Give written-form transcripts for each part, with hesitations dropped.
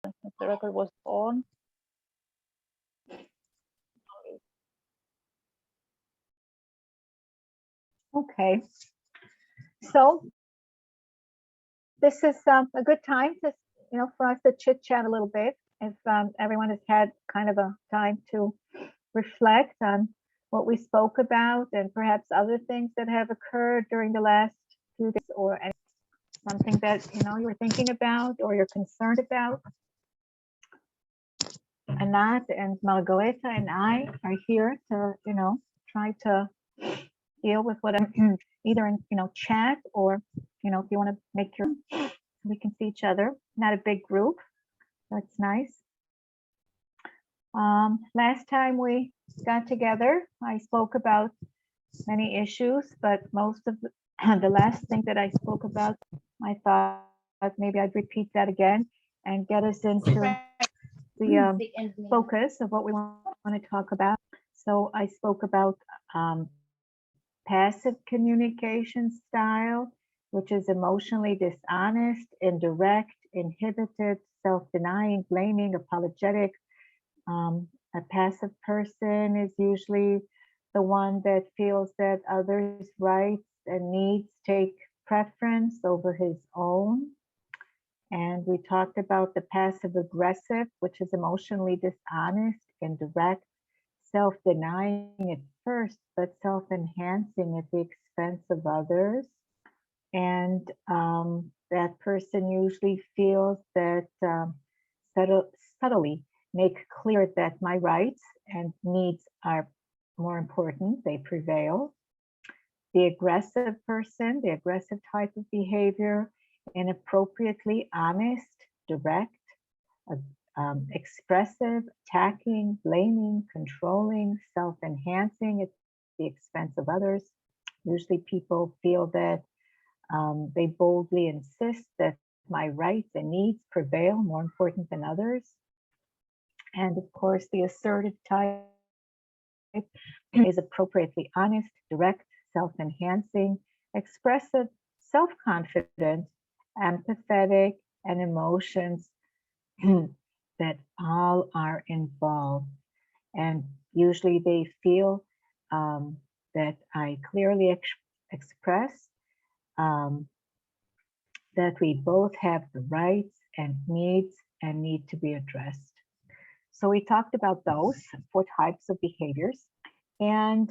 If the record was on. Okay, so this is a good time to, for us to chit chat a little bit. If everyone has had kind of a time to reflect on what we spoke about and perhaps other things that have occurred during the last few days, or something that you're thinking about or you're concerned about. Anat and Margareta and I are here to, try to deal with whatever, either in, chat, or, if you want to make your, we can see each other. Not a big group. That's nice. Last time we got together, I spoke about many issues, but most of the last thing that I spoke about, I thought maybe I'd repeat that again and get us into the focus of what we want to talk about. So I spoke about passive communication style, which is emotionally dishonest, indirect, inhibited, self-denying, blaming, apologetic. A passive person is usually the one that feels that others' rights and needs take preference over his own. And we talked about the passive aggressive, which is emotionally dishonest, indirect, self-denying at first, but self-enhancing at the expense of others. And that person usually feels that subtly make clear that my rights and needs are more important, they prevail. The aggressive person, the aggressive type of behavior, inappropriately honest, direct, expressive, attacking, blaming, controlling, self-enhancing at the expense of others. Usually people feel that they boldly insist that my rights and needs prevail, more important than others. And of course, the assertive type is appropriately honest, direct, self-enhancing, expressive, self-confident, empathetic, and emotions that all are involved. And usually they feel that I clearly express that we both have the rights and needs and need to be addressed. So we talked about those 4 types of behaviors, and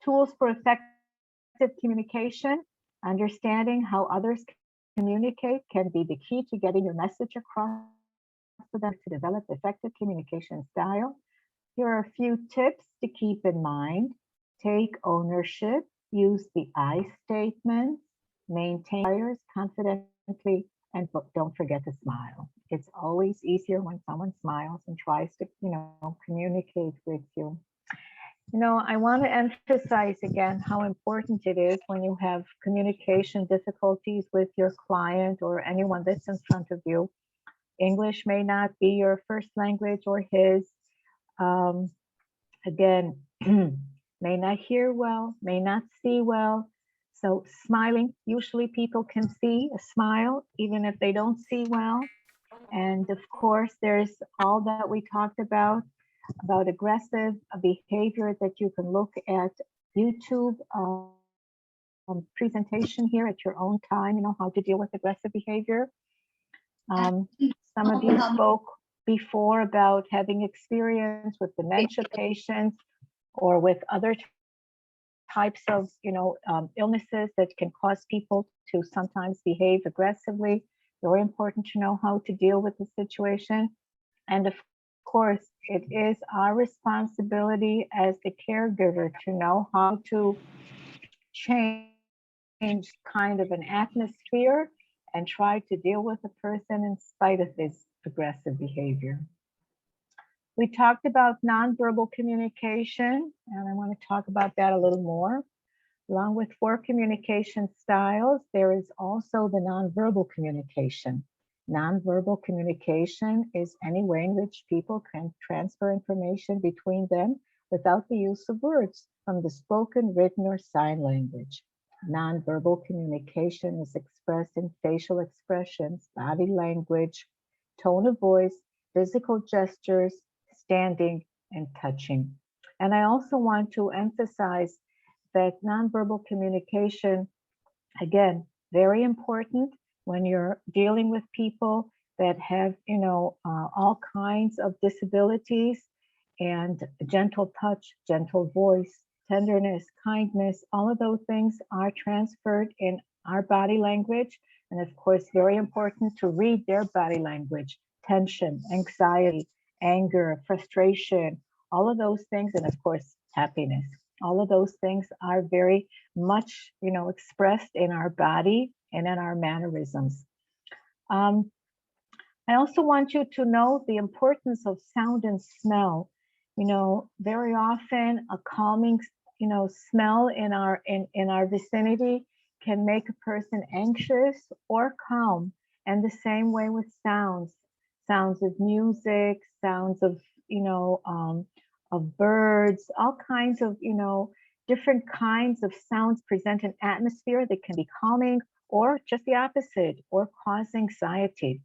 tools for effective communication. Understanding how others communicate can be the key to getting your message across to them to develop effective communication style. Here are a few tips to keep in mind. Take ownership, use the I statement, maintain desires confidently, and don't forget to smile. It's always easier when someone smiles and tries to, communicate with you. I want to emphasize again how important it is when you have communication difficulties with your client or anyone that's in front of you. English may not be your first language or his. Again, may not hear well, may not see well. So smiling, usually people can see a smile even if they don't see well. And of course, there's all that we talked about aggressive behavior that you can look at YouTube presentation here at your own time, how to deal with aggressive behavior. Some of you spoke before about having experience with dementia patients or with other types of, illnesses that can cause people to sometimes behave aggressively. Very important to know how to deal with the situation. And of course, it is our responsibility as the caregiver to know how to change kind of an atmosphere and try to deal with the person in spite of this aggressive behavior. We talked about nonverbal communication, and I want to talk about that a little more. Along with 4 communication styles, there is also the nonverbal communication. Nonverbal communication is any way in which people can transfer information between them without the use of words from the spoken, written, or sign language. Nonverbal communication is expressed in facial expressions, body language, tone of voice, physical gestures, standing, and touching. And I also want to emphasize that nonverbal communication, again, very important when you're dealing with people that have, all kinds of disabilities, and gentle touch, gentle voice, tenderness, kindness, all of those things are transferred in our body language. And of course, very important to read their body language, tension, anxiety, anger, frustration, all of those things. And of course, happiness. All of those things are very much, expressed in our body and in our mannerisms. I also want you to know the importance of sound and smell. Very often a calming, smell in our vicinity can make a person anxious or calm. And the same way with sounds of music, sounds of birds, all kinds of, different kinds of sounds present an atmosphere that can be calming or just the opposite, or cause anxiety.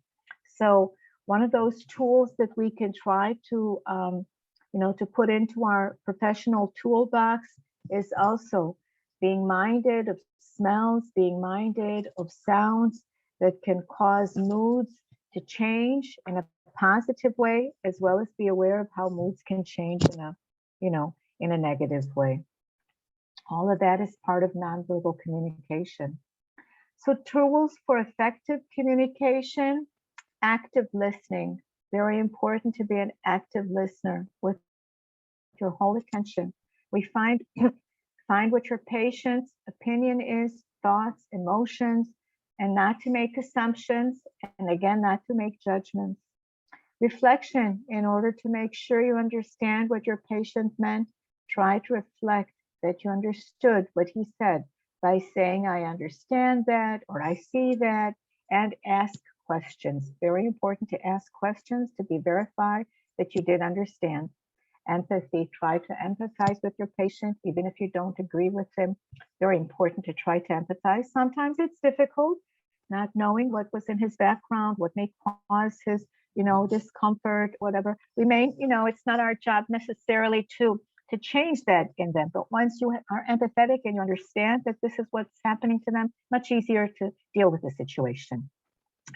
So one of those tools that we can try to, to put into our professional toolbox is also being minded of smells, being minded of sounds that can cause moods to change in a positive way, as well as be aware of how moods can change in a negative way. All of that is part of nonverbal communication. So tools for effective communication: active listening. Very important to be an active listener with your whole attention. We find what your patient's opinion is, thoughts, emotions, and not to make assumptions, and again, not to make judgments. Reflection: in order to make sure you understand what your patient meant, try to reflect that you understood what he said by saying, I understand that, or I see that, and ask questions. Very important to ask questions to be verified that you did understand. Empathy: try to empathize with your patient, even if you don't agree with him. Very important to try to empathize. Sometimes it's difficult, not knowing what was in his background, what may cause his, discomfort, whatever. We may, it's not our job necessarily to change that in them. But once you are empathetic and you understand that this is what's happening to them, much easier to deal with the situation.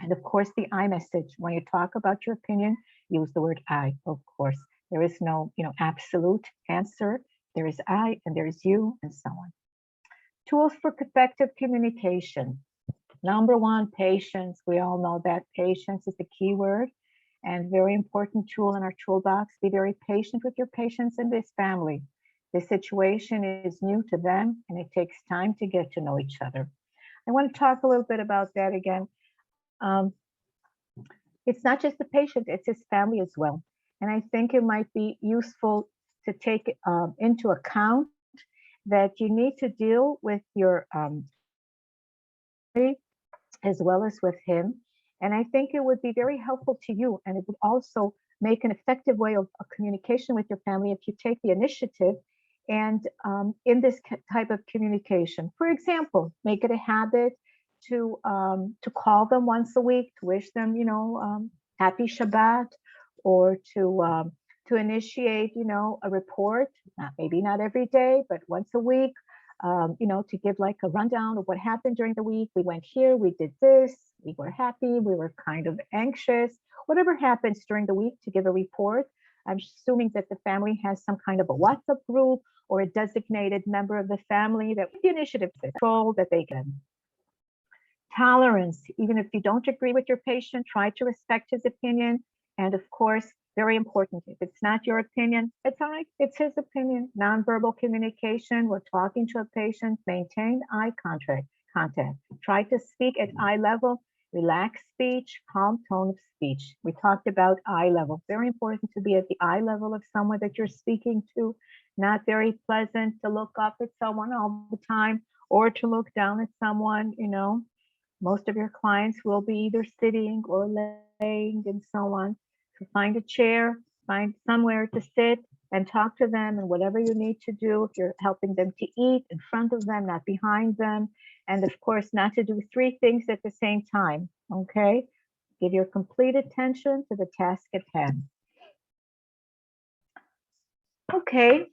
And of course, the I message. When you talk about your opinion, use the word I, of course. There is no, absolute answer. There is I and there is you, and so on. Tools for effective communication. Number one, patience. We all know that patience is the key word and very important tool in our toolbox. Be very patient with your patients in this family. This situation is new to them and it takes time to get to know each other. I want to talk a little bit about that again. It's not just the patient, it's his family as well. And I think it might be useful to take into account that you need to deal with your as well as with him. And I think it would be very helpful to you, and it would also make an effective way of communication with your family if you take the initiative and in this type of communication. For example, make it a habit to call them once a week, to wish them, happy Shabbat, or to initiate, a report, maybe not every day, but once a week, to give like a rundown of what happened during the week. We went here, we did this, we were happy, we were kind of anxious, whatever happens during the week, to give a report. I'm assuming that the family has some kind of a WhatsApp group or a designated member of the family that with the initiative control that they can. Tolerance: even if you don't agree with your patient, try to respect his opinion. And of course, very important, if it's not your opinion, it's all right, it's his opinion. Nonverbal communication: we're talking to a patient, maintain eye contact. Try to speak at eye level, relaxed speech, calm tone of speech. We talked about eye level. Very important to be at the eye level of someone that you're speaking to. Not very pleasant to look up at someone all the time or to look down at someone, Most of your clients will be either sitting or laying and so on. So find a chair, find somewhere to sit and talk to them and whatever you need to do. If you're helping them to eat, in front of them, not behind them. And of course, not to do 3 things at the same time, okay? Give your complete attention to the task at hand. Okay,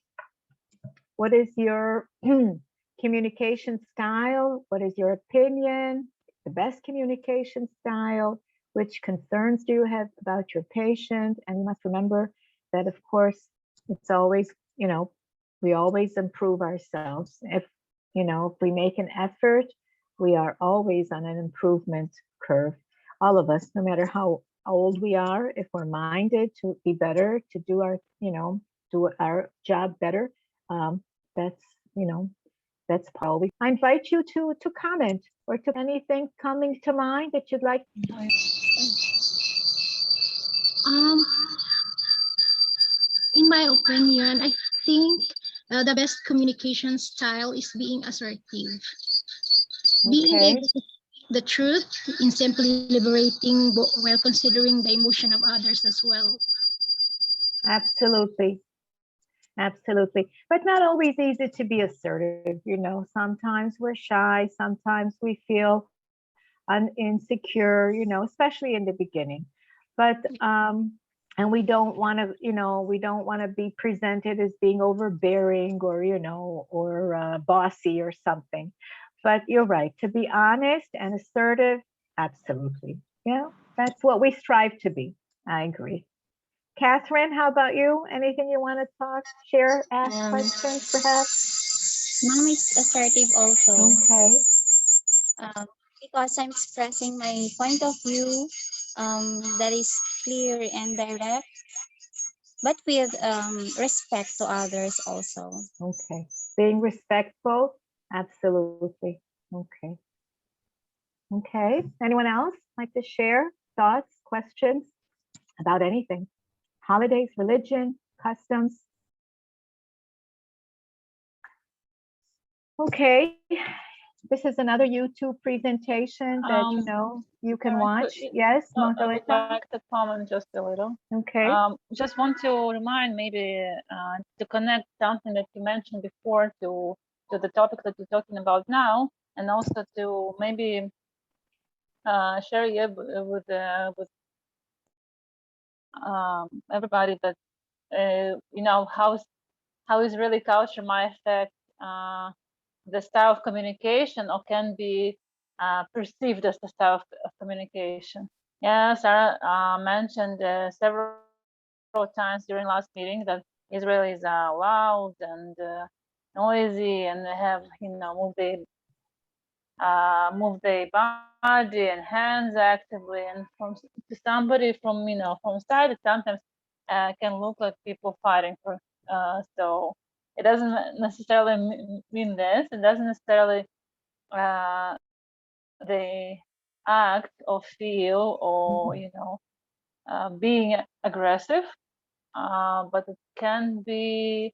what is your communication style? What is your opinion? The best communication style? Which concerns do you have about your patient? And you must remember that, of course, it's always, you know, we always improve ourselves. If, you know, if we make an effort, we are always on an improvement curve. All of us, no matter how old we are, if we're minded to be better, to do our, you know, do our job better, that's, you know, that's probably. I invite you to comment or to anything coming to mind that you'd like. In my opinion, I think the best communication style is being assertive. Being able to speak the truth in simply liberating while considering the emotion of others as well. Absolutely. Absolutely. But not always easy to be assertive. You know, sometimes we're shy, sometimes we feel insecure, you know, especially in the beginning. But and we don't want to, you know, we don't want to be presented as being overbearing or, you know, or bossy or something. But you're right, to be honest and assertive, absolutely. Yeah, that's what we strive to be. I agree. Catherine, how about you? Anything you want to talk, share, ask questions perhaps? Mom is assertive also. Okay. Because I'm expressing my point of view that is clear and direct, but with respect to others also. Okay. Being respectful, absolutely. Okay. Okay. Anyone else like to share thoughts, questions about anything? Holidays, religion, customs? Okay. This is another YouTube presentation that, you know, you can watch. Yes, I would Margarita? like to comment just a little. Okay. Just want to remind maybe to connect something that you mentioned before to the topic that you're talking about now, and also to maybe share with everybody that you know how is really culture might affect the style of communication, or can be perceived as the style of communication. Yeah, Sarah mentioned several times during last meeting that Israelis are loud and noisy, and they have, you know, move their body and hands actively, and from to somebody from, you know, from side, it sometimes can look like people fighting for. So it doesn't necessarily mean this. It doesn't necessarily they act or feel or, you know, being aggressive, but it can be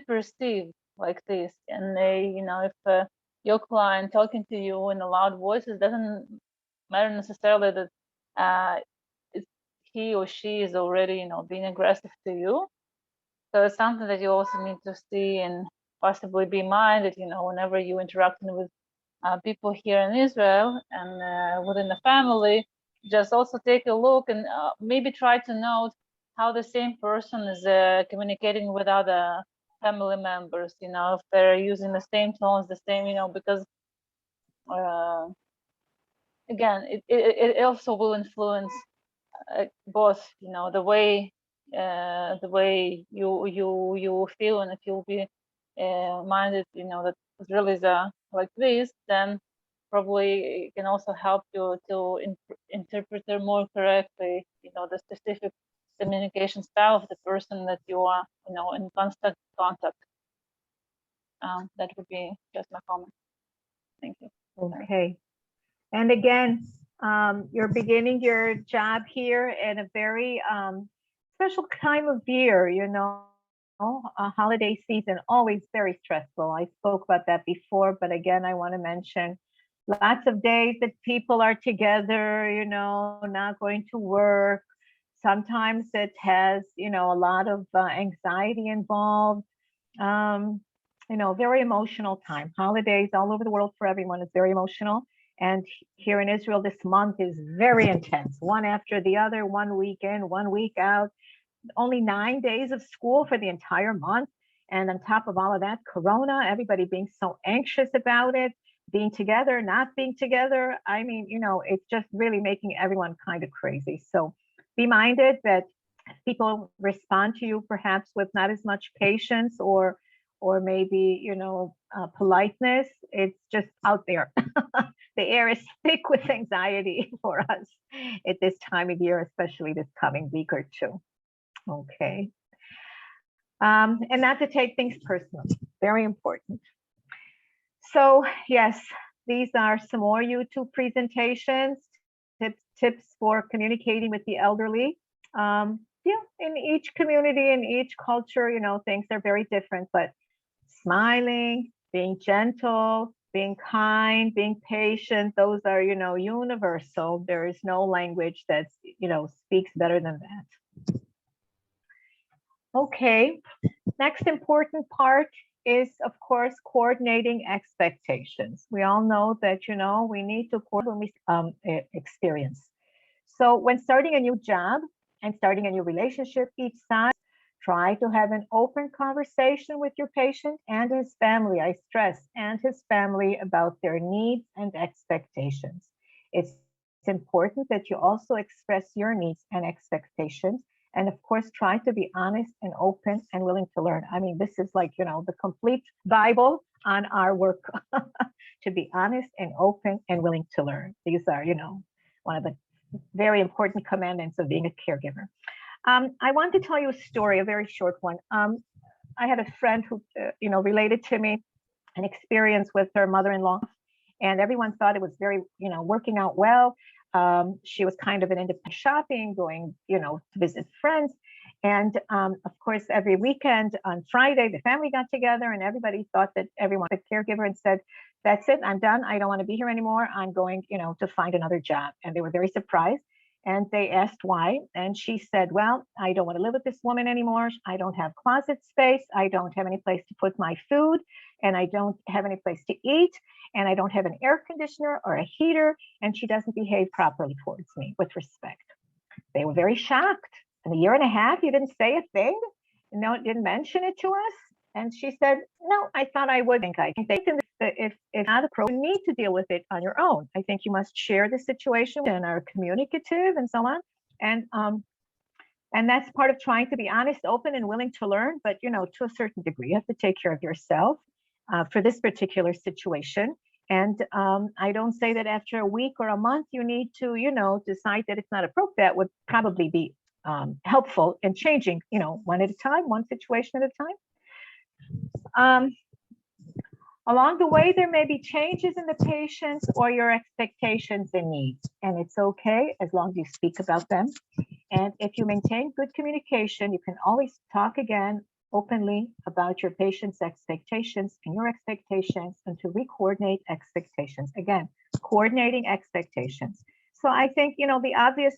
perceived like this. And they, you know, if your client talking to you in a loud voice, it doesn't matter necessarily that he or she is already, you know, being aggressive to you. So it's something that you also need to see and possibly be minded, you know, whenever you're interacting with people here in Israel and within the family. Just also take a look and maybe try to note how the same person is communicating with other family members, you know, if they're using the same tones, the same, you know, because again, it also will influence both, you know, the way you feel, and if you'll be minded, you know, that Israelis are like this, then probably it can also help you to interpret it more correctly, you know, the specific communication style of the person that you are, you know, in constant contact. That would be just my comment. Thank you. Okay. And again, you're beginning your job here in a very special time of year, you know, holiday season, always very stressful. I spoke about that before, but again, I want to mention lots of days that people are together, you know, not going to work. Sometimes it has, a lot of anxiety involved. Very emotional time. Holidays all over the world for everyone is very emotional. And here in Israel, this month is very intense, one after the other, one week in, one week out, only 9 days of school for the entire month. And on top of all of that, Corona, everybody being so anxious about it, being together, not being together. I mean, it's just really making everyone kind of crazy. So be minded that people respond to you perhaps with not as much patience or maybe politeness. It's just out there. The air is thick with anxiety for us at this time of year, especially this coming week or two. Okay. And not to take things personally, very important. So yes, these are some more YouTube presentations, tips for communicating with the elderly. In each community, in each culture, things are very different, but smiling, being gentle, being kind, being patient, those are, universal. There is no language that, speaks better than that. Okay, next important part is, of course, coordinating expectations. We all know that, we need to coordinate experience. So when starting a new job and starting a new relationship, each side try to have an open conversation with your patient and his family, I stress, and his family about their needs and expectations. It's important that you also express your needs and expectations. And of course, try to be honest and open and willing to learn. I mean, this is like, the complete Bible on our work, to be honest and open and willing to learn. These are, one of the very important commandments of being a caregiver. I want to tell you a story, a very short one. I had a friend who, related to me an experience with her mother-in-law, and everyone thought it was very, working out well. She was kind of an independent shopping, going, to visit friends. And of course, every weekend on Friday, the family got together and everybody thought that everyone was a caregiver and said, that's it, I'm done. I don't want to be here anymore. I'm going, to find another job. And they were very surprised. And they asked why. And she said, well, I don't want to live with this woman anymore. I don't have closet space. I don't have any place to put my food. And I don't have any place to eat. And I don't have an air conditioner or a heater. And she doesn't behave properly towards me with respect. They were very shocked. In a year and a half, you didn't say a thing? No, didn't mention it to us? And she said, no, I thought I would. I think if not appropriate, you need to deal with it on your own. I think you must share the situation and are communicative and so on. And that's part of trying to be honest, open, and willing to learn. But, to a certain degree, you have to take care of yourself for this particular situation. And I don't say that after a week or a month, you need to, decide that it's not appropriate. That would probably be helpful in changing, one at a time, one situation at a time. Along the way, there may be changes in the patients or your expectations and needs, and it's okay as long as you speak about them. And if you maintain good communication, you can always talk again openly about your patient's expectations and your expectations, and to re-coordinate expectations. Again, coordinating expectations. So I think, the obvious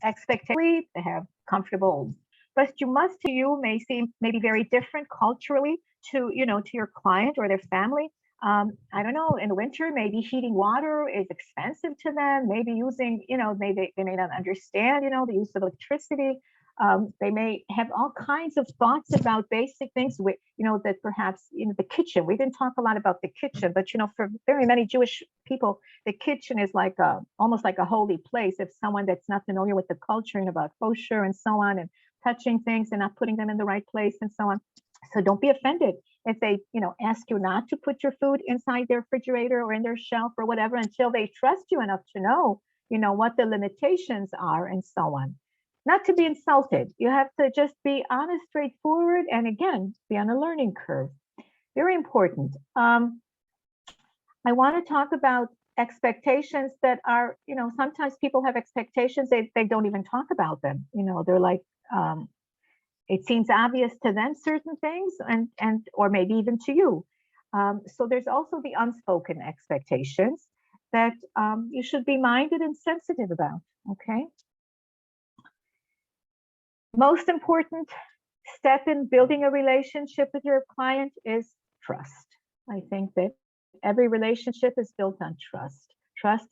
expectation to have comfortable, but you may seem maybe very different culturally to your client or their family. I don't know, in the winter, maybe heating water is expensive to them, maybe using, maybe they may not understand, the use of electricity. They may have all kinds of thoughts about basic things with, that perhaps, the kitchen, we didn't talk a lot about the kitchen, but, for very many Jewish people, the kitchen is like almost like a holy place. If someone that's not familiar with the culture and about kosher and so on, and touching things and not putting them in the right place and so on. So don't be offended if they, ask you not to put your food inside their refrigerator or in their shelf or whatever, until they trust you enough to know, what the limitations are and so on. Not to be insulted. You have to just be honest, straightforward, and again, be on a learning curve. Very important. I want to talk about expectations that are, sometimes people have expectations, they don't even talk about them. They're like, it seems obvious to them, certain things, and or maybe even to you. So there's also the unspoken expectations that you should be minded and sensitive about, okay? Most important step in building a relationship with your client is trust. I think that every relationship is built on trust. Trust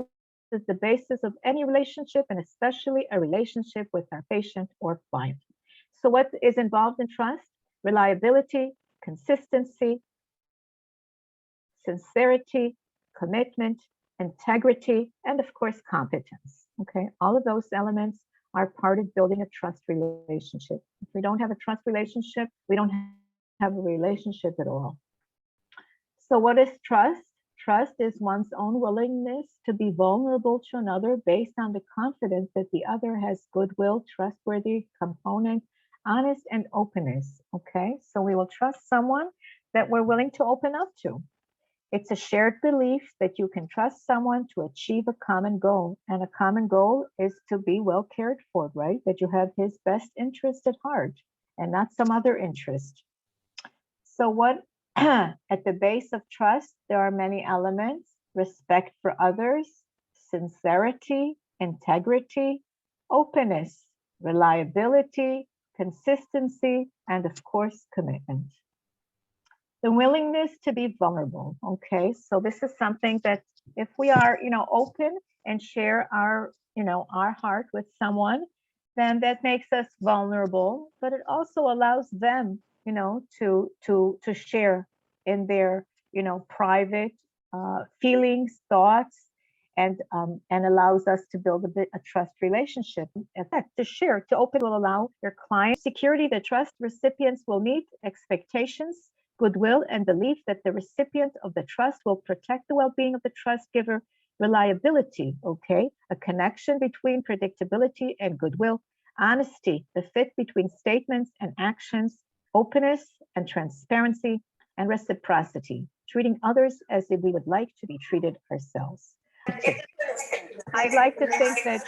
is the basis of any relationship, and especially a relationship with our patient or client. So what is involved in trust? Reliability, consistency, sincerity, commitment, integrity, and of course, competence. Okay, all of those elements are part of building a trust relationship. If we don't have a trust relationship, we don't have a relationship at all. So what is trust? Trust is one's own willingness to be vulnerable to another based on the confidence that the other has goodwill, trustworthy component, honest, and openness. Okay, so we will trust someone that we're willing to open up to. It's a shared belief that you can trust someone to achieve a common goal. And a common goal is to be well cared for, right? That you have his best interest at heart and not some other interest. So what at the base of trust, there are many elements: respect for others, sincerity, integrity, openness, reliability, consistency, and of course, commitment. The willingness to be vulnerable. Okay, so this is something that if we are, open and share our, our heart with someone, then that makes us vulnerable, but it also allows them, to share in their, private feelings, thoughts, and allows us to build a trust relationship. In fact, to share, to open will allow your client security, the trust recipients will meet expectations, goodwill, and belief that the recipient of the trust will protect the well-being of the trust giver. Reliability, okay, a connection between predictability and goodwill. Honesty, the fit between statements and actions. Openness and transparency, and reciprocity, treating others as if we would like to be treated ourselves. I'd like to think that,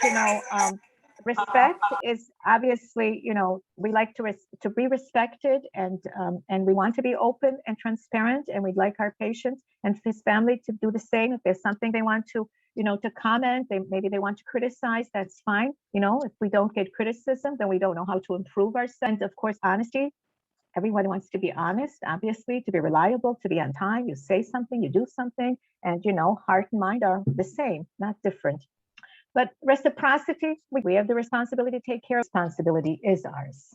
respect is obviously, we like to be respected, and we want to be open and transparent, and we'd like our patients and his family to do the same. If there's something they want to, to comment, maybe they want to criticize, that's fine. If we don't get criticism, then we don't know how to improve ourselves. And of course, honesty. Everyone wants to be honest, obviously, to be reliable, to be on time. You say something, you do something, and heart and mind are the same, not different. But reciprocity, we have the responsibility to take care of. Responsibility is ours.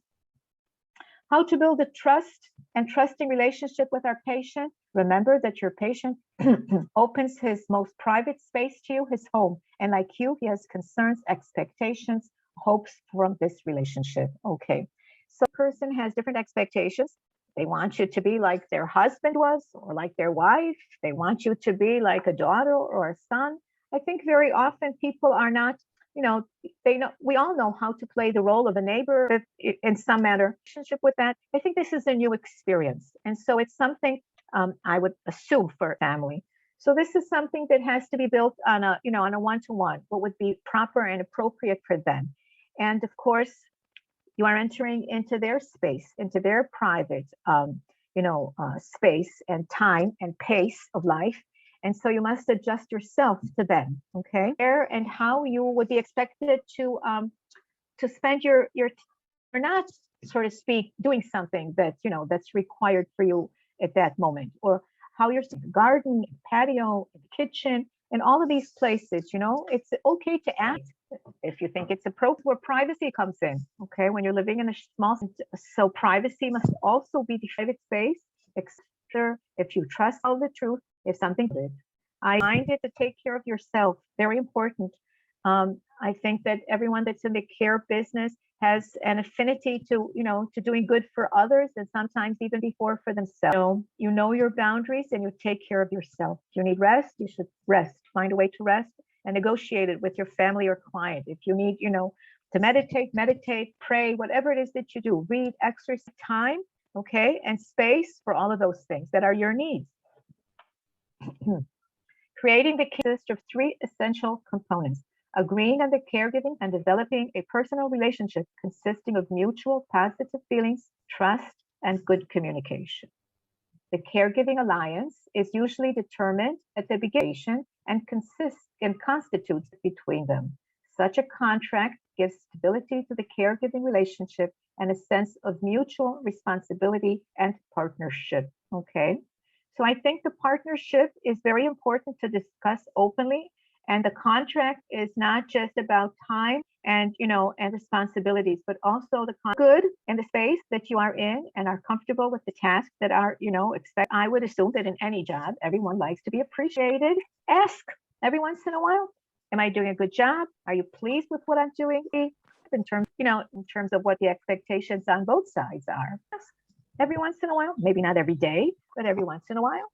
How to build a trust and trusting relationship with our patient? Remember that your patient opens his most private space to you, his home. And like you, he has concerns, expectations, hopes from this relationship. Okay. So a person has different expectations. They want you to be like their husband was, or like their wife. They want you to be like a daughter or a son. I think very often people are not, we all know how to play the role of a neighbor in some manner. Relationship with that, I think this is a new experience. And so it's something I would assume for a family. So this is something that has to be built on a, on a one-to-one, what would be proper and appropriate for them. And of course, you are entering into their space, into their private, space and time and pace of life. And so you must adjust yourself to them, okay? And how you would be expected to spend your or not, so to speak, doing something that, that's required for you at that moment, or how you're in the garden, patio, in the kitchen, in all of these places, it's okay to ask if you think it's appropriate, where privacy comes in, okay? When you're living in a small, so privacy must also be the private space, except if you trust all the truth, if something good. I find it to take care of yourself, very important. I think that everyone that's in the care business has an affinity to, to doing good for others, and sometimes even before for themselves. You know your boundaries and you take care of yourself. If you need rest, you should rest. Find a way to rest and negotiate it with your family or client. If you need, to meditate, pray, whatever it is that you do, read, exercise, time, okay, and space for all of those things that are your needs. Creating the consists of three essential components: agreeing on the caregiving and developing a personal relationship consisting of mutual positive feelings, trust, and good communication. The caregiving alliance is usually determined at the beginning and constitutes between them. Such a contract gives stability to the caregiving relationship and a sense of mutual responsibility and partnership. Okay. So I think the partnership is very important to discuss openly. And the contract is not just about time and, and responsibilities, but also the good in the space that you are in and are comfortable with the tasks that are, expect. I would assume that in any job, everyone likes to be appreciated. Ask every once in a while, am I doing a good job? Are you pleased with what I'm doing? In terms of what the expectations on both sides are. Ask every once in a while, maybe not every day, but every once in a while.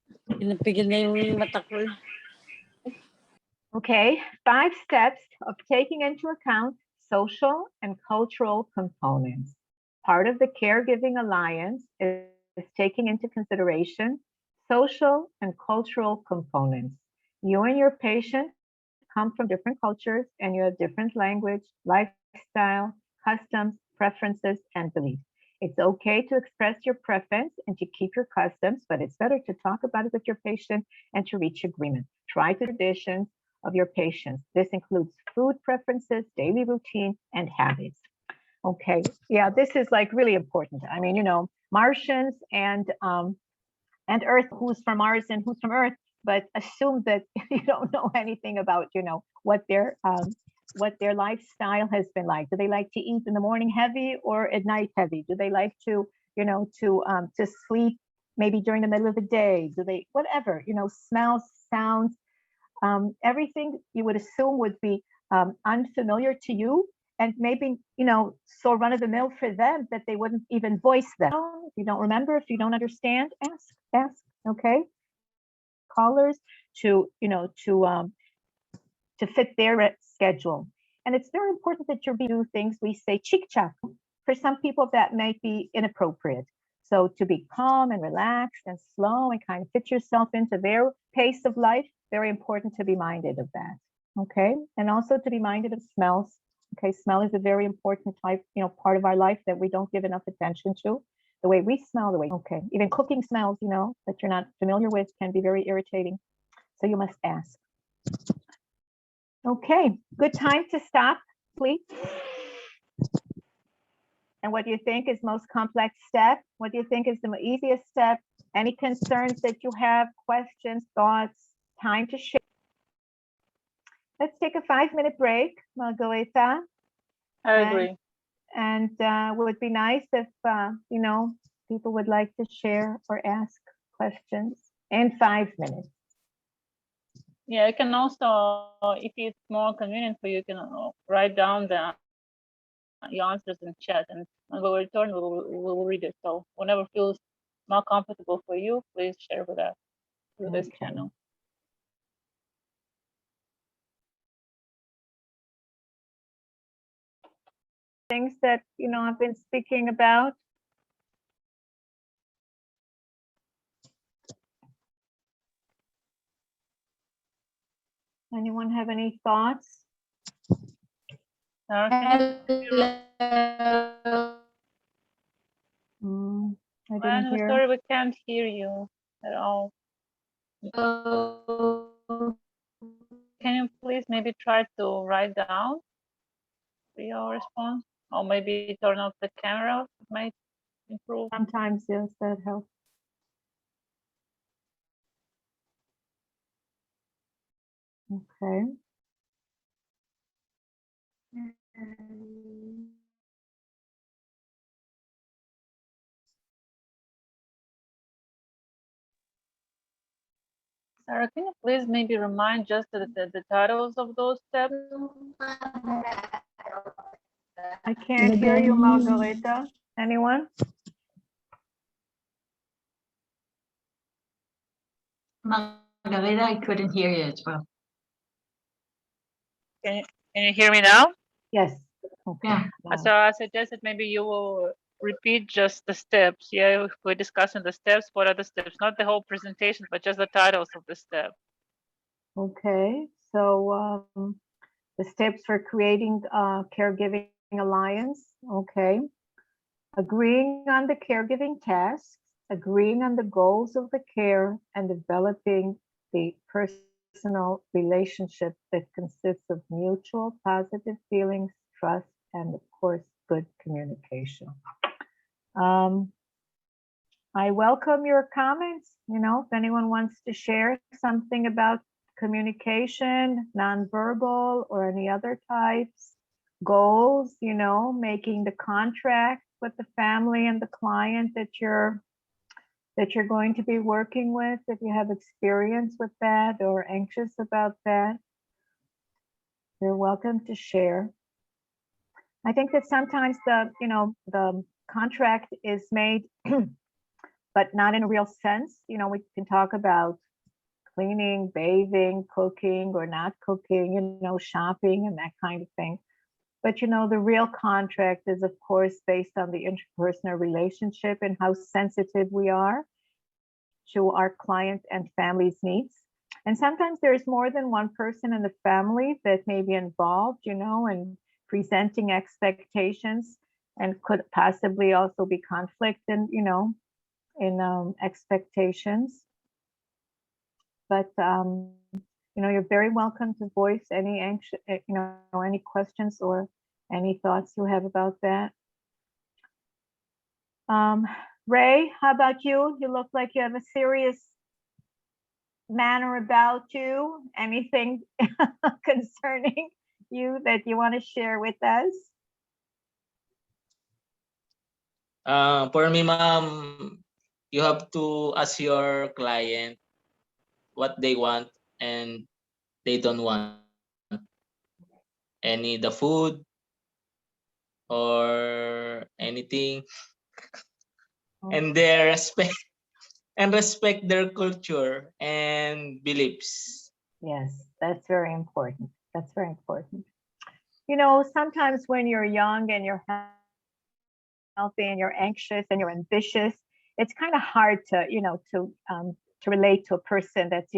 Okay, 5 steps of taking into account social and cultural components. Part of the Caregiving Alliance is taking into consideration social and cultural components. You and your patient come from different cultures and you have different language, lifestyle, customs, preferences, and beliefs. It's okay to express your preference and to keep your customs, but it's better to talk about it with your patient and to reach agreement. Try the traditions of your patients. This includes food preferences, daily routine, and habits. Okay, yeah, this is like really important. I mean, Martians and Earth, who's from Mars and who's from Earth, but assume that you don't know anything about, what their lifestyle has been like. Do they like to eat in the morning heavy or at night heavy? Do they like to, to sleep maybe during the middle of the day? Do they, whatever, smells, sounds, everything you would assume would be unfamiliar to you and maybe, so run of the mill for them that they wouldn't even voice them. If you don't remember, if you don't understand, ask, okay? Callers to, to fit their schedule. And it's very important that you do things we say chick-chack. For some people that might be inappropriate. So to be calm and relaxed and slow and kind of fit yourself into their pace of life, very important to be minded of that. Okay. And also to be minded of smells. Okay. Smell is a very important type, part of our life that we don't give enough attention to. The way we smell, okay. Even cooking smells, that you're not familiar with can be very irritating. So you must ask. Okay. Good time to stop, please. And what do you think is most complex step? What do you think is the easiest step? Any concerns that you have, questions, thoughts, time to share? Let's take a 5-minute break, Margarita. I agree. And would be nice if, people would like to share or ask questions in 5 minutes. Yeah, you can also, if it's more convenient for you, you can write down your answers in chat, and when we return, we'll read it. So whenever feels more comfortable for you, please share with us through this channel. Things that, I've been speaking about. Anyone have any thoughts? I didn't hear. Sorry, we can't hear you at all. Can you please maybe try to write down your response, or maybe turn off the camera? It might improve. Sometimes, yes, that helps. Okay. Sarah, can you please maybe remind just the titles of those steps? I can't hear you, Margarita. Anyone? Margarita, I couldn't hear you as well. Can you hear me now? Yes. Okay. Yeah. So I suggested maybe you will repeat just the steps. Yeah, if we're discussing the steps, what are the steps? Not the whole presentation, but just the titles of the step. Okay. So the steps for creating a caregiving alliance. Okay. Agreeing on the caregiving tasks, agreeing on the goals of the care, and developing the personal relationship that consists of mutual positive feelings, trust, and of course, good communication. I welcome your comments. If anyone wants to share something about communication, nonverbal, or any other types, goals, making the contract with the family and the client that you're going to be working with, if you have experience with that or anxious about that, you're welcome to share. I think that sometimes the contract is made, but not in a real sense. We can talk about cleaning, bathing, cooking or not cooking, shopping and that kind of thing. But the real contract is, of course, based on the interpersonal relationship and how sensitive we are to our client and family's needs. And sometimes there's more than one person in the family that may be involved, in presenting expectations, and could possibly also be conflict in, in expectations. But you're very welcome to voice any any questions or any thoughts you have about that. Ray, how about you? You look like you have a serious manner about you. Anything concerning you that you want to share with us? For me, ma'am, you have to ask your client what they want and they don't want. The food or anything, and their respect their culture and beliefs. Yes, that's very important. That's very important. Sometimes when you're young and you're healthy and you're anxious and you're ambitious, it's kind of hard to, to relate to a person that's,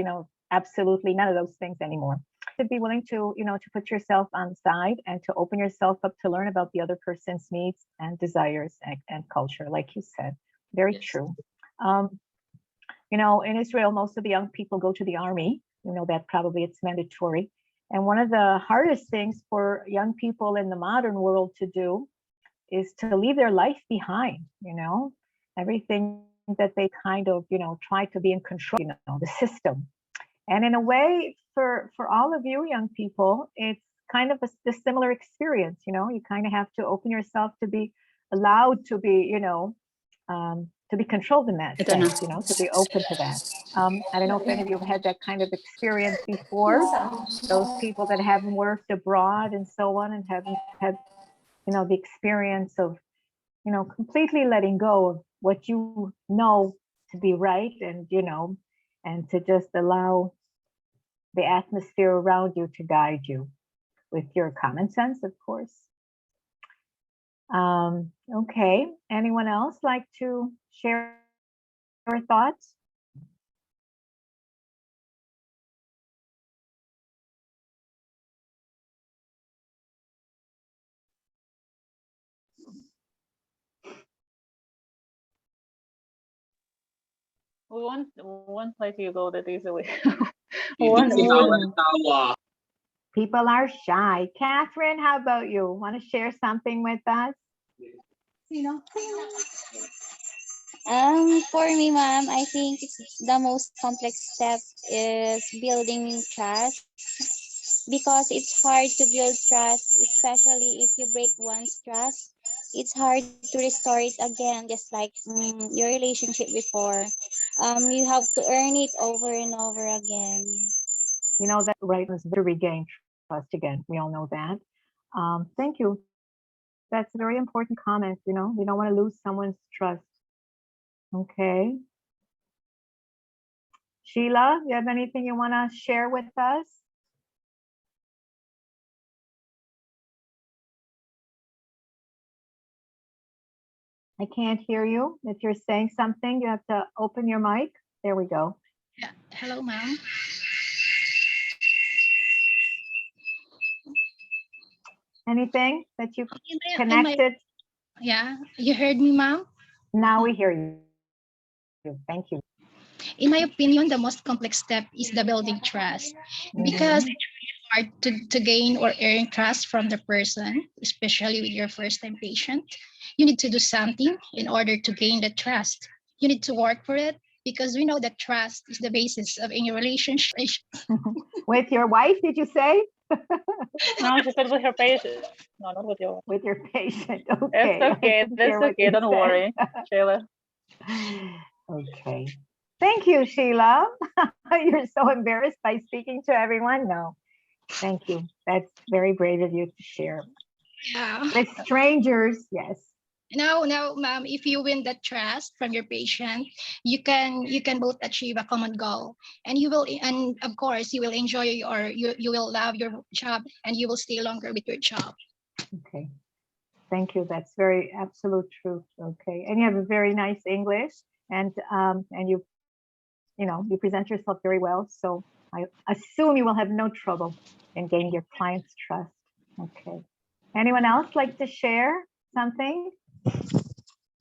absolutely none of those things anymore. To be willing to, to put yourself on the side and to open yourself up to learn about the other person's needs and desires and culture, like you said. Very Yes. true. In Israel, most of the young people go to the army, that probably it's mandatory. And one of the hardest things for young people in the modern world to do is to leave their life behind, everything that they kind of, try to be in control, the system. And in a way, for all of you young people, it's kind of a similar experience, you kind of have to open yourself to be allowed to be, to be controlled in that sense, to be open to that. I don't know if any of you have had that kind of experience before, those people that haven't worked abroad and so on and haven't had, the experience of, completely letting go of what you know to be right and, and to just allow the atmosphere around you to guide you with your common sense, of course. Okay, anyone else like to share your thoughts? One place you go that is away. People are shy. Catherine, how about you? Want to share something with us? For me, ma'am, I think the most complex step is building trust, because it's hard to build trust, especially if you break one's trust. It's hard to restore it again, just like your relationship before. You have to earn it over and over again. That right is to regain trust again. We all know that. Thank you. That's a very important comment. We don't want to lose someone's trust. Okay. Sheila, you have anything you want to share with us? I can't hear you. If you're saying something, you have to open your mic. There we go. Yeah. Hello, ma'am. Anything that you connected? Yeah, you heard me, ma'am? Now we hear you. Thank you. In my opinion, the most complex step is the building trust, because hard to gain or earn trust from the person, especially with your first time patient. You need to do something in order to gain the trust. You need to work for it because we know that trust is the basis of any relationship. With your wife, did you say? No, she said with her patient. No, not with your. With your patient. It's Okay. I okay. didn't That's hear what okay. you Don't said. worry, Sheila. Okay. Thank you, Sheila. You're so embarrassed by speaking to everyone. No, thank you. That's very brave of you to share. Yeah. With strangers, yes. Now, ma'am, if you win that trust from your patient, you can both achieve a common goal, and you will, and of course, you will enjoy you will love your job, and you will stay longer with your job. Okay. Thank you. That's very absolute truth. Okay. And you have a very nice English, and you present yourself very well. So I assume you will have no trouble in gaining your client's trust. Okay. Anyone else like to share something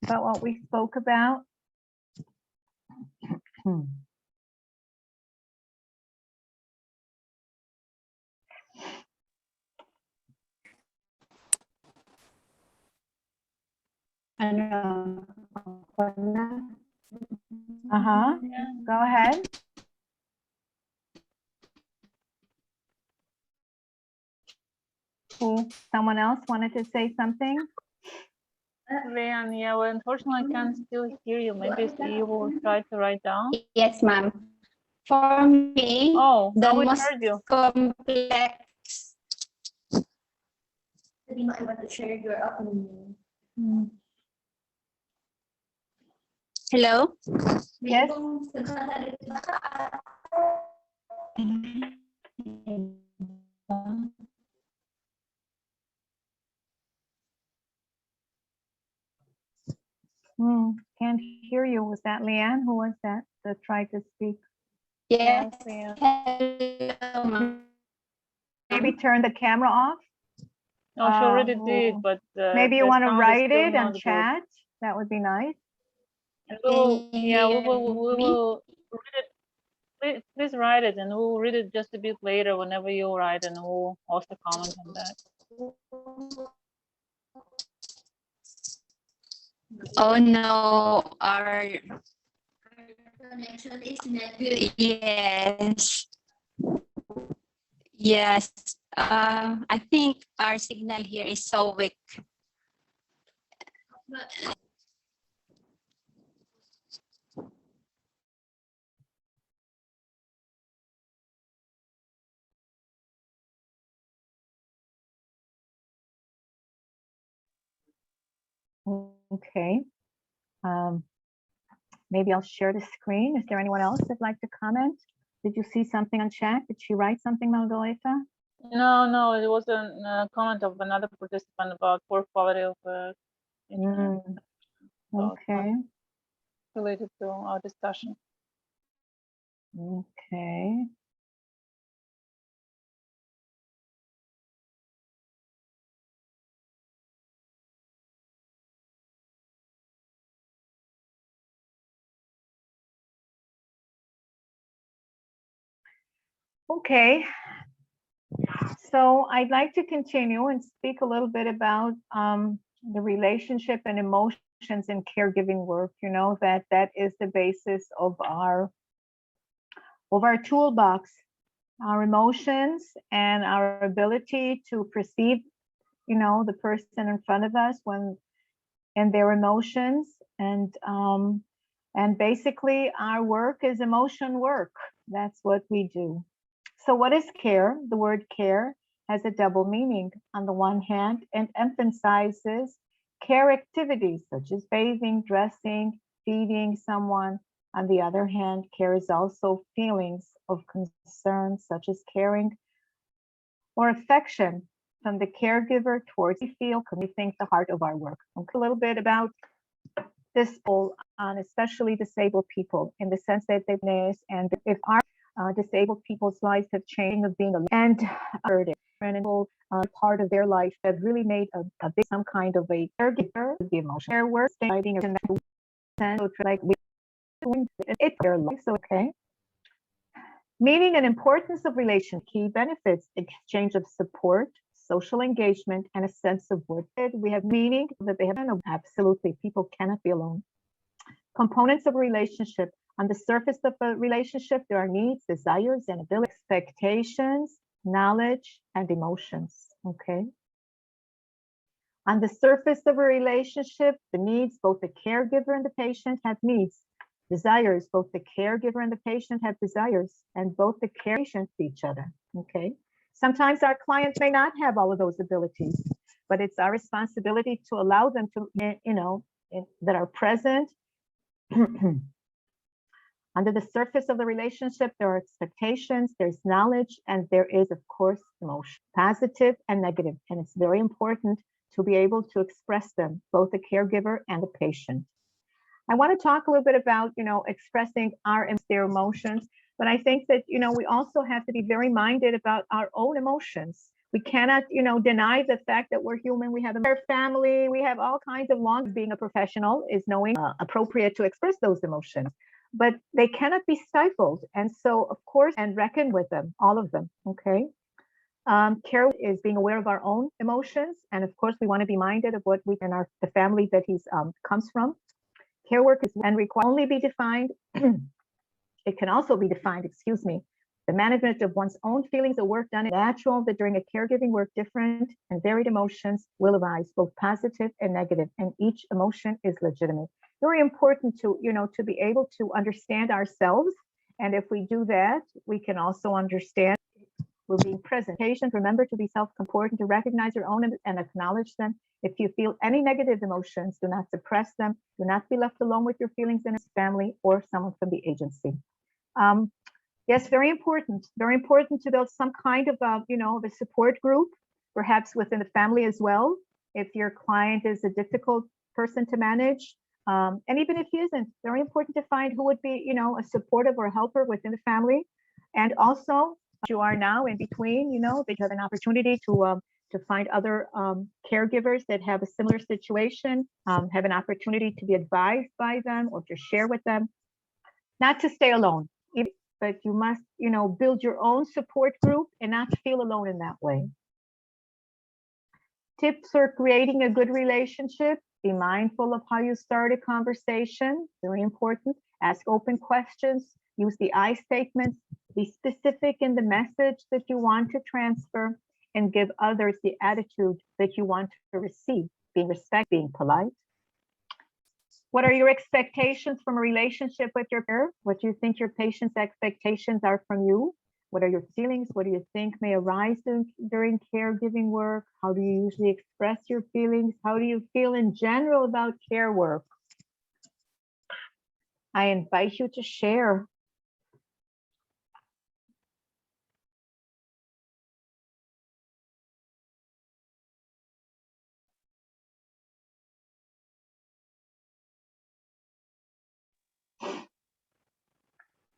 about what we spoke about? Uh-huh. Go ahead. Someone else wanted to say something? Leanne, yeah, well, unfortunately, I can't still hear you. Maybe you will try to write down. Yes, ma'am. For me, Oh, the now we most heard you. complex. Sabi mo, I want to share your opinion. Hello? Yes. Can't hear you. Was that Leanne? Who was that tried to speak? Yes. Yeah. Hello, ma'am. Maybe turn the camera off. No, she already did, but maybe you the want to sound is write still it not on good. chat. That would be nice. And we will read it. Please write it, and we'll read it just a bit later whenever you write, and we'll also comment on that. Oh no, our connection is not good. Yes. Yes. I think our signal here is so weak. Okay. Maybe I'll share the screen. Is there anyone else that'd like to comment? Did you see something on chat? Did she write something, Margareta? No, it was a comment of another participant about poor quality of internet. Okay. Related to our discussion. Okay. Okay. So I'd like to continue and speak a little bit about the relationship and emotions in caregiving work. You know, that is the basis of our toolbox, our emotions and our ability to perceive, the person in front of us and their emotions. And basically our work is emotion work. That's what we do. So what is care? The word care has a double meaning. On the one hand, it emphasizes care activities such as bathing, dressing, feeding someone. On the other hand, care is also feelings of concern such as caring or affection from the caregiver towards we feel, can we think the heart of our work. Okay, a little bit about this on especially disabled people in the sense that they've noticed, and if our disabled people's lives have changed of being and part of their life that really made a big some kind of a caregiver, the emotional work, fighting like it's their life. So okay. Meaning and importance of relation, key benefits, exchange of support, social engagement, and a sense of worth. We have meaning that they have, no, absolutely, people cannot be alone. Components of a relationship. On the surface of a relationship, there are needs, desires, and abilities, expectations, knowledge, and emotions, okay? On the surface of a relationship, the needs, both the caregiver and the patient have needs. Desires, both the caregiver and the patient have desires, and both the patient see each other, okay? Sometimes our clients may not have all of those abilities, but it's our responsibility to allow them to, you know, that are present. Under the surface of the relationship, there are expectations, there's knowledge, and there is, of course, emotion, positive and negative. And it's very important to be able to express them, both the caregiver and the patient. I want to talk a little bit about, you know, expressing their emotions, but I think that, you know, we also have to be very minded about our own emotions. We cannot, you know, deny the fact that we're human. We have a family, we have all kinds of long. Being a professional is knowing appropriate to express those emotions, but they cannot be stifled. And so, of course, and reckon with them, all of them, okay? Care is being aware of our own emotions. And of course, we want to be minded of what we and the family that he comes from. Care work is and require only be defined. It can also be defined, excuse me, the management of one's own feelings or work done. It's natural that during a caregiving work, different and varied emotions will arise, both positive and negative, and each emotion is legitimate. Very important to, you know, to be able to understand ourselves. And if we do that, we can also understand we're being present. Patient, remember to be self-important, to recognize your own and acknowledge them. If you feel any negative emotions, do not suppress them. Do not be left alone with your feelings in a family or someone from the agency. Yes, very important to build some kind of, you know, the support group, perhaps within the family as well. If your client is a difficult person to manage, and even if he isn't, very important to find who would be, you know, a supportive or a helper within the family. And also, you are now in between, you know, that you have an opportunity to find other caregivers that have a similar situation, have an opportunity to be advised by them or to share with them. Not to stay alone, but you must, you know, build your own support group and not feel alone in that way. Tips for creating a good relationship. Be mindful of how you start a conversation. Very important. Ask open questions. Use the I statements. Be specific in the message that you want to transfer, and give others the attitude that you want to receive. Being respectful, being polite. What are your expectations from a relationship with your parent? What do you think your patient's expectations are from you? What are your feelings? What do you think may arise during caregiving work? How do you usually express your feelings? How do you feel in general about care work? I invite you to share.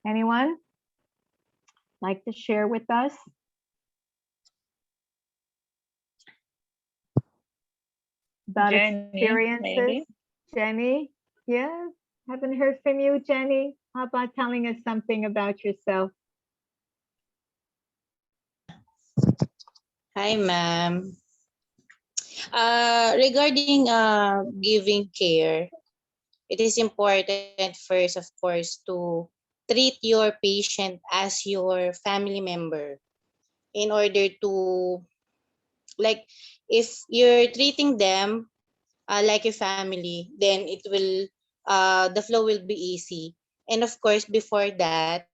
Anyone like to share with us? About Jenny, experiences? maybe. Jenny, yes, haven't heard from you, Jenny. How about telling us something about yourself? Hi, ma'am. Regarding giving care, it is important first, of course, to treat your patient as your family member in order to, like, if you're treating them like a family, then it will, the flow will be easy. And of course, before that,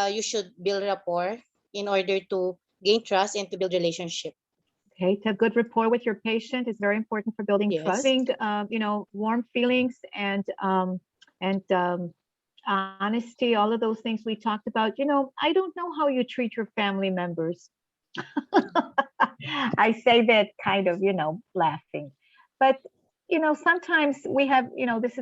you should build rapport in order to gain trust and to build relationship. Okay, to have good rapport with your patient is very important for building trust. Yes. You know, warm feelings and honesty, all of those things we talked about. You know, I don't know how you treat your family members. I say that kind of, you know, laughing, but you know, sometimes we have, you know, this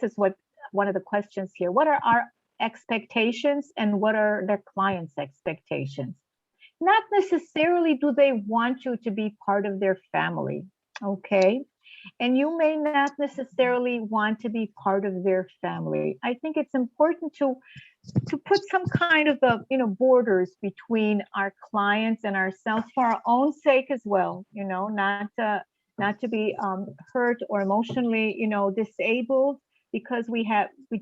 is what one of the questions here. What are our expectations and what are their clients' expectations? Not necessarily do they want you to be part of their family, okay? and you may not necessarily want to be part of their family. I think it's important to put some kind of borders between our clients and ourselves for our own sake as well, not to be hurt or emotionally disabled because we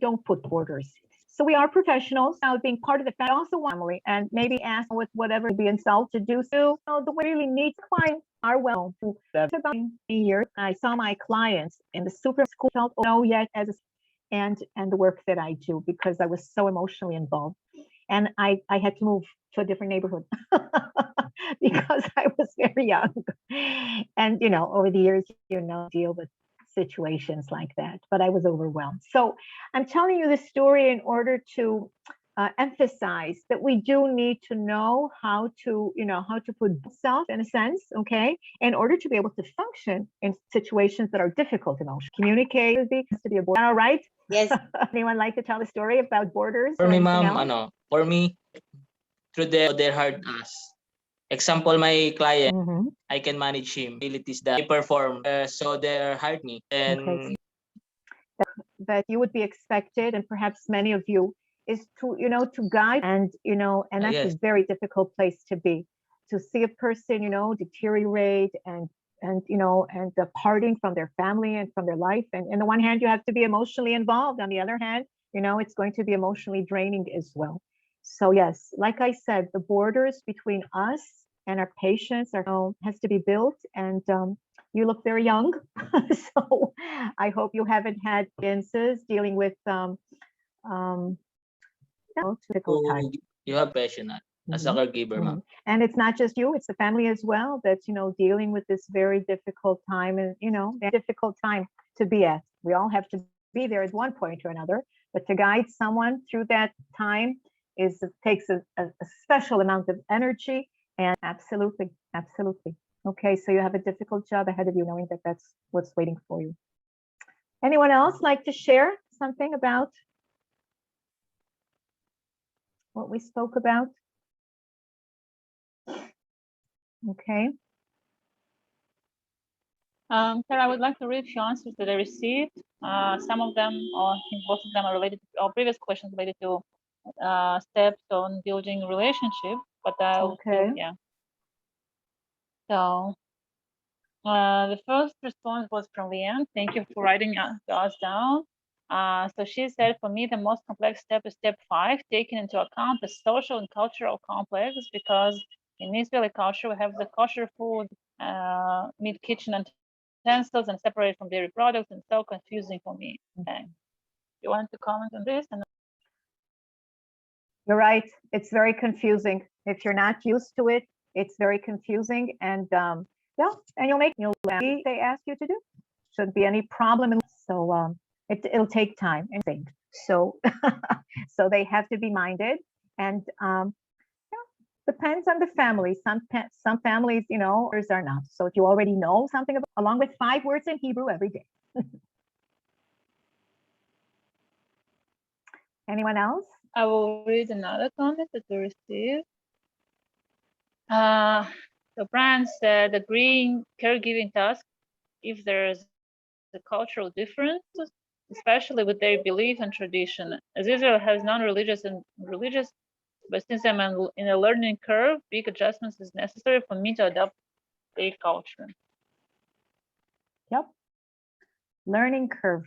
don't put borders. So we are professionals now, being part of the family, also family, and maybe ask with whatever be insult to do so. The way really need to find our well to about a year. I saw my clients in the super school felt know yet as a and the work that I do because I was so emotionally involved. And I had to move to a different neighborhood because I was very young. And, over the years, deal with situations like that, but I was overwhelmed. So I'm telling you this story in order to emphasize that we do need to know how to put self in a sense, okay, in order to be able to function in situations that are difficult emotionally. Communicate to be a border. All right. Yes. Anyone like to tell a story about borders? For me, ma'am, for me, through their hard task. Example, my client, I can manage him. Abilities that he perform, so they hired me. And okay. That you would be expected, and perhaps many of you, is to to guide, and and that's yes. a very difficult place to be, to see a person deteriorate and departing from their family and from their life. And on the one hand, you have to be emotionally involved. On the other hand, it's going to be emotionally draining as well. So yes, like I said, the borders between us and our patients has to be built. And you look very young, so I hope you haven't had experiences dealing with difficult times. You have passionate as a caregiver, ma'am. And it's not just you; it's the family as well that's dealing with this very difficult time, and difficult time to be at. We all have to be there at one point or another, but to guide someone through that time takes a special amount of energy. And absolutely. Okay, so you have a difficult job ahead of you, knowing that that's what's waiting for you. Anyone else like to share something about what we spoke about? Okay. Sarah, I would like to read a few answers that I received. Some of them, or I think both of them, are related to our previous questions related to steps on building a relationship. But okay. Yeah. So the first response was from Leanne. Thank you for writing us down. So she said, for me, the most complex step is step 5, taking into account the social and cultural complex, because in Israeli culture, we have the kosher food, meat kitchen utensils, and separated from dairy products, and so confusing for me. Okay. You wanted to comment on this? You're right. It's very confusing. If you're not used to it, it's very confusing. And yeah, and you'll they ask you to do. Shouldn't be any problem. So it'll take time. So so they have to be minded. And depends on the family. Some families, others are not. So if you already know something about, along with 5 words in Hebrew every day. Anyone else? I will read another comment that we received. So Brian said, agreeing caregiving task if there is a cultural difference, especially with their belief and tradition. As Israel has non-religious and religious, but since I'm in a learning curve, big adjustments is necessary for me to adopt their culture. Yep. Learning curve.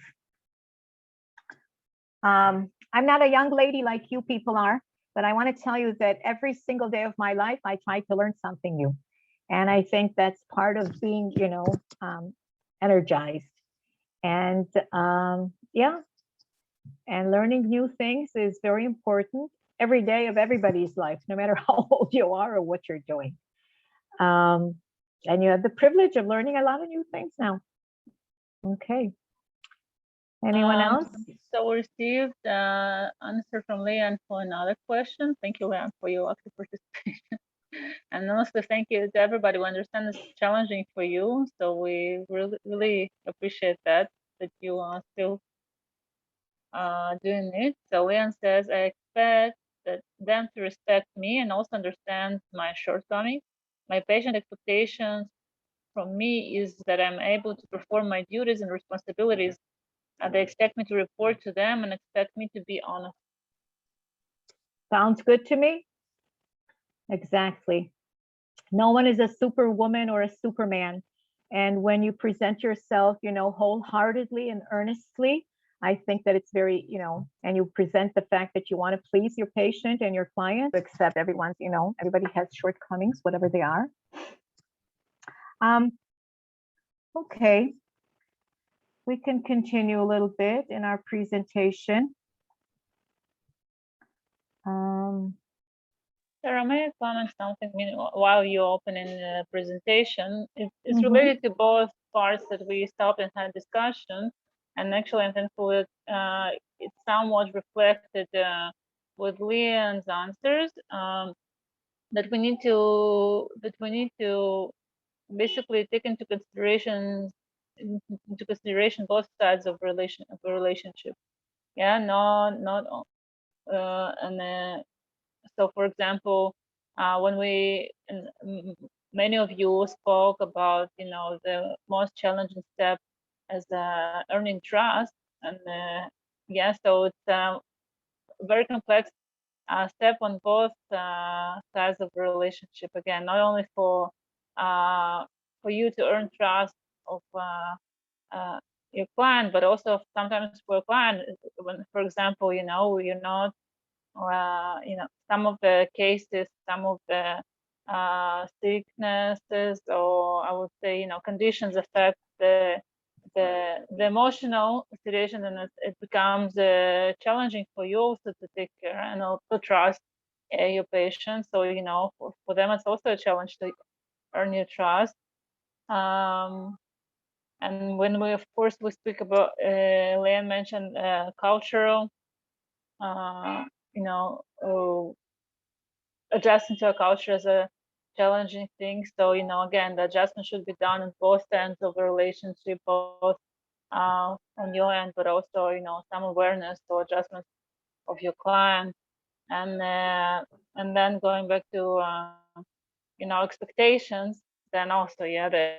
I'm not a young lady like you people are, but I want to tell you that every single day of my life, I try to learn something new. And I think that's part of being, energized. And yeah, and learning new things is very important every day of everybody's life, no matter how old you are or what you're doing. And you have the privilege of learning a lot of new things now. Okay. Anyone else? So we received answer from Leanne for another question. Thank you, Leanne, for your active participation. And also thank you to everybody who understands it's challenging for you. So we really appreciate that you are still doing it. So Leanne says, I expect them to respect me and also understand my shortcomings, my patient expectations from me is that I'm able to perform my duties and responsibilities. They expect me to report to them and expect me to be honest. Sounds good to me. Exactly. No one is a superwoman or a superman. And when you present yourself, wholeheartedly and earnestly, I think that it's very, and you present the fact that you want to please your patient and your client, accept everyone's, everybody has shortcomings, whatever they are. Okay. We can continue a little bit in our presentation. Sarah, may I comment something while you're opening the presentation? It's related to both parts that we stopped and had discussion, and actually I'm thankful that it's somewhat reflected with Leon's answers, that we need to basically take into consideration both sides of a relationship. Yeah, not and so, for example, when many of you spoke about, the most challenging step as earning trust, and yeah, so it's a very complex step on both sides of the relationship. Again, not only for you to earn trust of your client, but also sometimes for a client, when, for example, you're not some of the cases, some of the sicknesses, or I would say, conditions affect the emotional situation, and it becomes challenging for you also to take care and also trust your patients. So, for them, it's also a challenge to earn your trust. And when we, of course, we speak about, Leanne mentioned cultural, adjusting to a culture is a challenging thing. So, again, the adjustment should be done on both ends of the relationship, both on your end, but also, some awareness or adjustment of your client. And then going back to, expectations, then also, yeah, the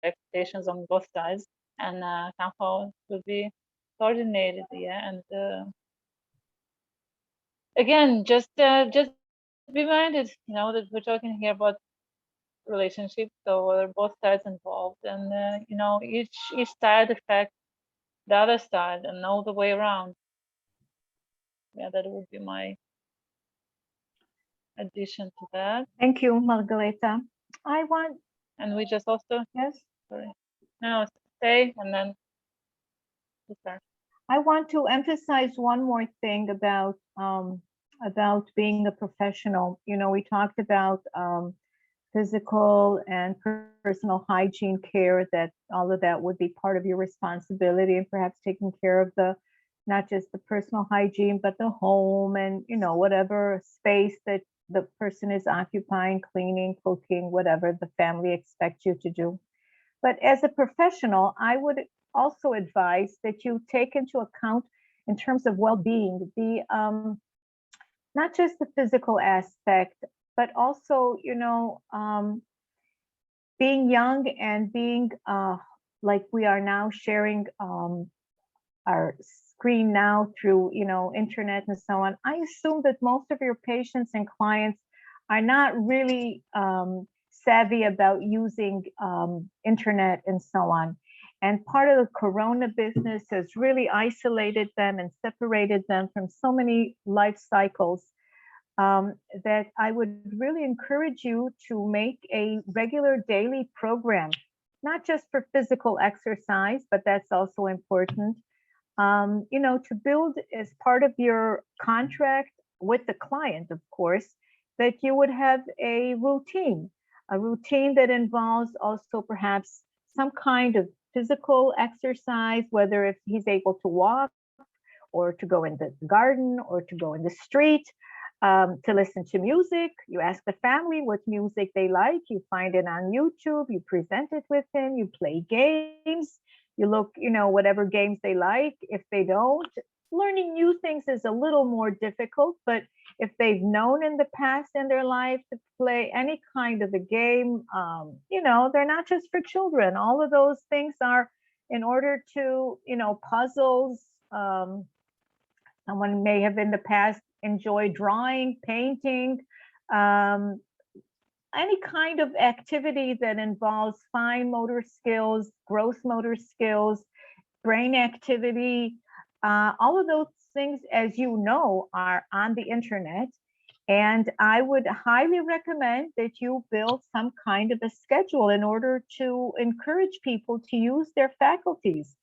expectations on both sides, and somehow to be coordinated, yeah. And again, just be minded, that we're talking here about relationships, so there are both sides involved, and each side affects the other side, and all the way around. Yeah, that would be my addition to that. Thank you, Margareta. And we just also, yes, sorry, no, say, and then start. I want to emphasize one more thing about being a professional. We talked about physical and personal hygiene care, that all of that would be part of your responsibility, and perhaps taking care of not just the personal hygiene, but the home and, whatever space that the person is occupying, cleaning, cooking, whatever the family expects you to do. But as a professional, I would also advise that you take into account, in terms of well-being, not just the physical aspect, but also, being young and being like we are now sharing our screen now through, internet and so on. I assume that most of your patients and clients are not really savvy about using internet and so on. And part of the Corona business has really isolated them and separated them from so many life cycles, that I would really encourage you to make a regular daily program, not just for physical exercise, but that's also important. To build as part of your contract with the client, of course, that you would have a routine that involves also perhaps some kind of physical exercise, whether if he's able to walk or to go in the garden or to go in the street, to listen to music. You ask the family what music they like, you find it on YouTube, you present it with him, you play games, you look, whatever games they like. If they don't, learning new things is a little more difficult, but if they've known in the past in their life to play any kind of a game, you know, they're not just for children. All of those things are in order to, you know, puzzles. Someone may have in the past enjoyed drawing, painting, um, any kind of activity that involves fine motor skills, gross motor skills, brain activity, all of those things, as you know, are on the internet. And I would highly recommend that you build some kind of a schedule in order to encourage people to use their faculties.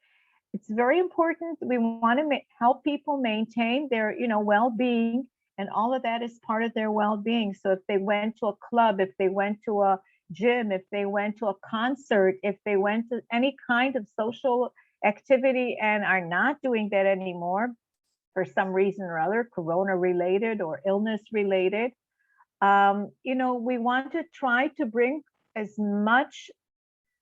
It's very important. We want to help people maintain their, you know, well-being, and all of that is part of their well-being. So if they went to a club, if they went to a gym, if they went to a concert, if they went to any kind of social activity and are not doing that anymore for some reason or other, corona related or illness related, you know, we want to try to bring as much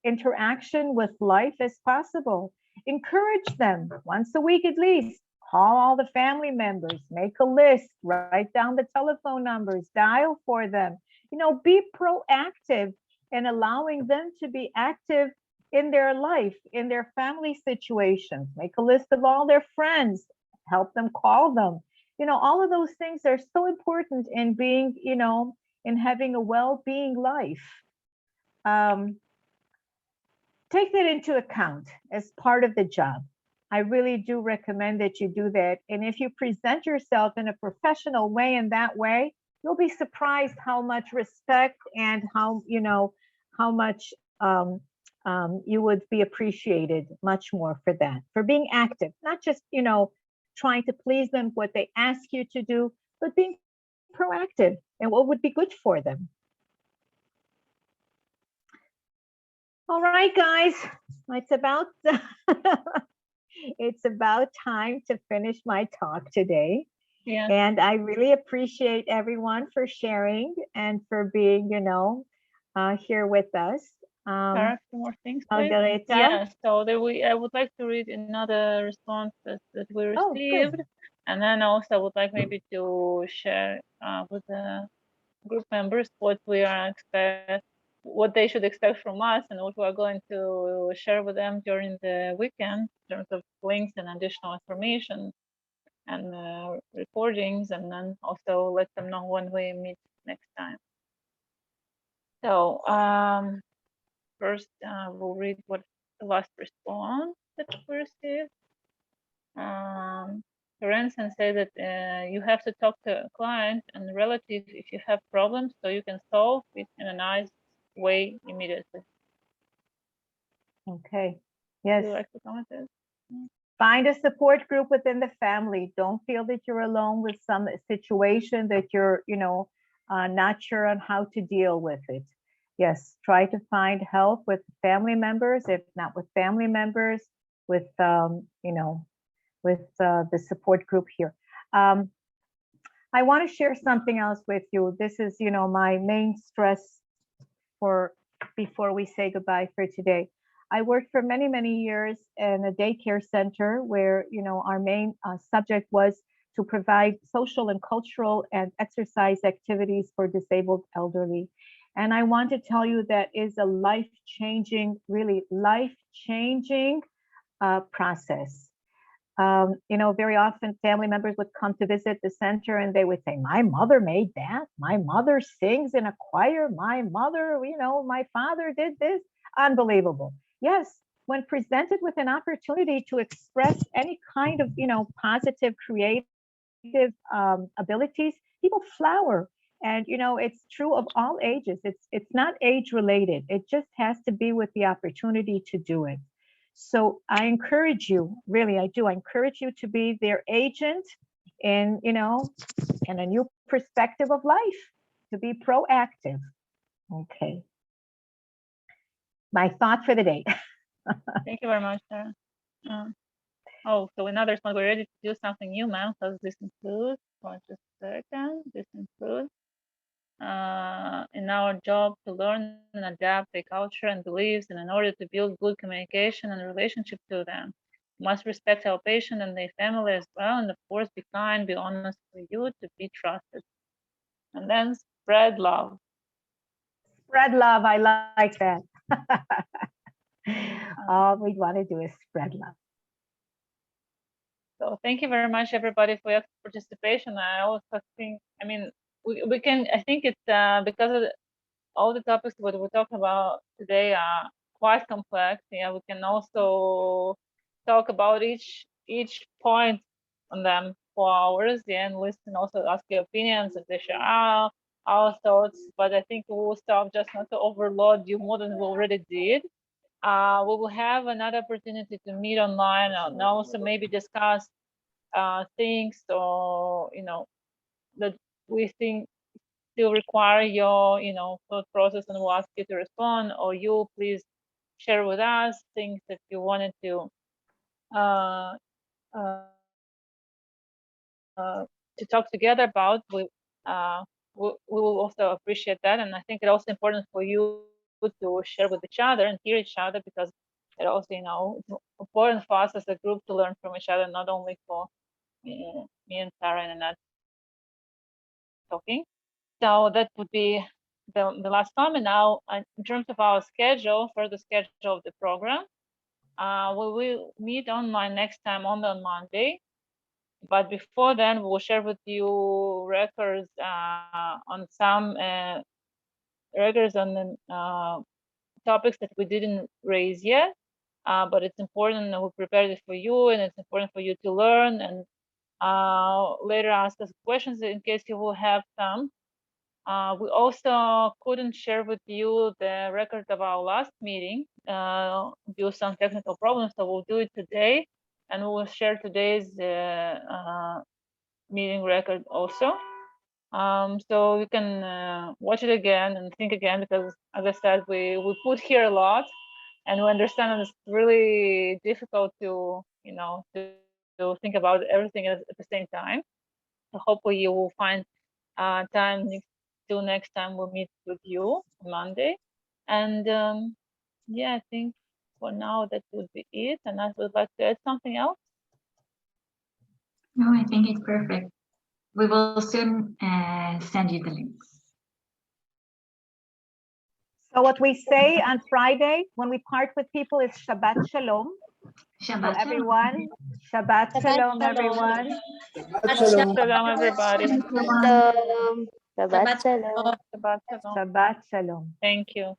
interaction with life as possible. Encourage them once a week at least. Call all the family members, make a list, write down the telephone numbers, dial for them. You know, be proactive in allowing them to be active in their life, in their family situations. Make a list of all their friends, help them call them. You know, all of those things are so important in being, you know, in having a well-being life. Take that into account as part of the job. I really do recommend that you do that. And if you present yourself in a professional way in that way, you'll be surprised how much respect and how, you know, how much you would be appreciated much more for that, for being active, not just, you know, trying to please them, what they ask you to do, but being proactive and what would be good for them. All right, guys, it's about it's about time to finish my talk today. Yeah. And I really appreciate everyone for sharing and for being, you know, here with us. There are two more things, please. Margareta? Yeah, so there I would like to read another response that we received. Good. And then also I would like maybe to share with the group members what we are what they should expect from us, and what we are going to share with them during the weekend in terms of links and additional information and recordings, and then also let them know when we meet next time. So first we'll read what the last response that we received. Lorenzen said that you have to talk to a client and relative if you have problems, so you can solve it in a nice way immediately. Okay. Yes. Would you like to comment this? Find a support group within the family. Don't feel that you're alone with some situation that you're, you know, not sure on how to deal with it. Yes, try to find help with family members, if not with family members, with, you know, with the support group here. I want to share something else with you. This is, you know, my main stress for before we say goodbye for today. I worked for many, many years in a daycare center where, you know, our main subject was to provide social and cultural and exercise activities for disabled elderly. And I want to tell you that is a life-changing, really life-changing process. You know, very often family members would come to visit the center and they would say, my mother made that. My mother sings in a choir. My mother, you know, my father did this. Unbelievable. Yes, when presented with an opportunity to express any kind of, you know, positive, creative abilities, people flower. And, you know, it's true of all ages. It's not age related. It just has to be with the opportunity to do it. So I encourage you, really, I do. I encourage you to be their agent in, you know, in a new perspective of life, to be proactive. Okay. My thought for the day. Thank you very much, Sarah. Oh, so another one, we're ready to do something new, man. Does this include, just a second, this includes in our job to learn and adapt the culture and beliefs, and in order to build good communication and relationship to them. must respect our patient and their family as well. And of course, be kind, be honest for you to be trusted. And then spread love. Spread love. I like that. All we want to do is spread love. So thank you very much, everybody, for your participation. I also think, I mean, we can, I think it's because of all the topics that we're talking about today are quite complex. Yeah, we can also talk about each point on them for hours, yeah, and listen, also ask your opinions if they share our thoughts. But I think we will stop just not to overload you more than we already did. We will have another opportunity to meet online and also maybe discuss things, or that we think still require your thought process, and we'll ask you to respond, or you please share with us things that you wanted to talk together about. We will also appreciate that, and I think it's also important for you to share with each other and hear each other, because it also it's important for us as a group to learn from each other, not only for me and Sarah and Annette talking. So that would be the last comment. Now, in terms of our schedule, for the schedule of the program, we will meet online next time on Monday. But before then, we will share with you records on some records on the topics that we didn't raise yet. But it's important that we prepared it for you, and it's important for you to learn and later ask us questions in case you will have some. We also couldn't share with you the record of our last meeting due to some technical problems, so we'll do it today, and we will share today's meeting record also. So you can watch it again and think again, because as I said, we put here a lot, and we understand it's really difficult to to think about everything at the same time. So hopefully you will find time till next time we'll meet with you on Monday. And yeah, I think for now that would be it. And I would like to add something else. No, I think it's perfect. We will soon send you the links. So what we say on Friday when we part with people is Shabbat Shalom. Shabbat So everyone, Shabbat Shalom, everyone. Shalom, everybody. Shalom. Shabbat Shalom. Shabbat Shalom. Shabbat Shalom. Thank you.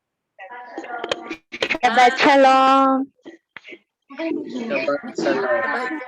Shabbat Shalom. Shabbat Shalom.